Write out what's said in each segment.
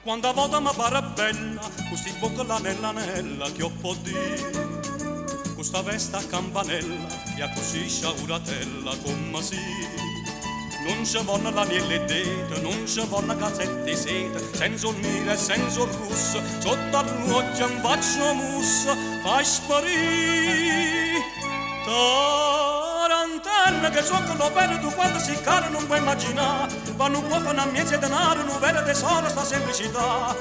Quando a volta mi pare bella, questi bocca l'anella che ho può dire. Questa vesta a campanella, e a così sciauratella come si. Non ci vanno l'agnello dete, non ci vanno gazzette di sete, senza il nero e senza il russo, sotto all'occhio mi faccio musso, fai sparire. Tarantella che so che lo perdo quando si cade non puoi immaginare, ma non può fare una miezza denaro, non vede tesoro sta semplicità.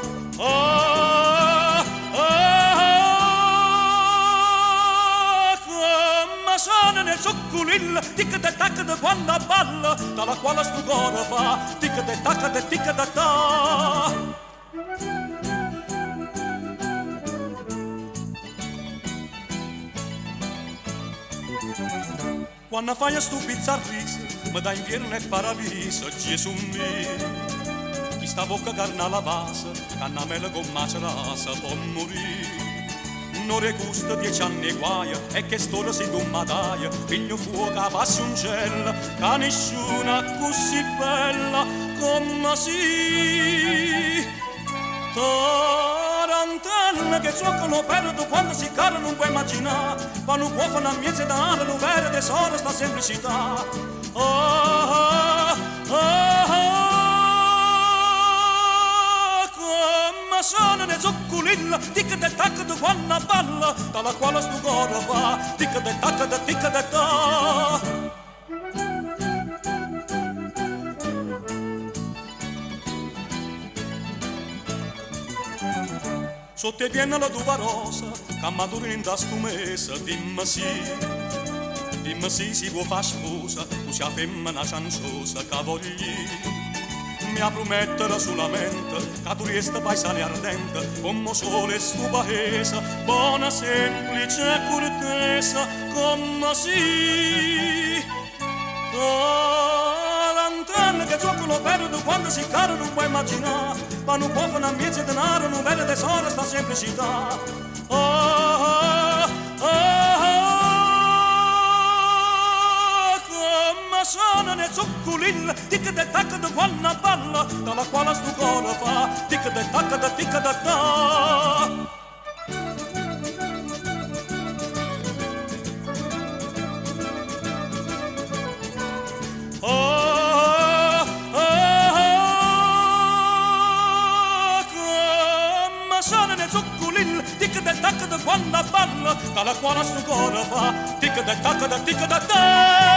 Come sono nel succulillo, tic-tac da quando balla, dalla quale sto cuore fa, tic-tac, tic-tac. Quando fai sto bizzarriso, mi dà invierne e paradiso, Gesù mio. Chi sta bocca carna la base, canna mela con macerasa, può morire. Non regusta 10 anni guaia, e che storia si dumataia, figlio fuoco a passioncella, che nessuna così bella come si. Tarantella che so che lo perdo quando si cade non puoi immaginare, ma non può fare una miezza denaro, non vede tesoro sta semplicità. Come sono nel succulillo, tic-tac da quando balla, dalla quale sto cuore fa, tic-tac, tic-tac. Sotto piena la tua rosa, che matura in da sto mese, dimmi sì, si può fare sposa, tu sia femmina cianciosa, che voglio. Mi promettere solamente, che tu resta paesana e ardente, come sole sto paese, buona, semplice e cortesa, come si. Tarantella che gioco lo perdo quando si cade non puoi immaginare, ma non può fare una miezza denaro, non vede tesoro sta semplicità. Come sono nel succulillo, tic-tac da quando balla, dalla quale sto cuore fa, tic-tac, tic-tac. Tic-tac da quando balla, dalla quale sto cuore fa, tic-tac, tic-tac.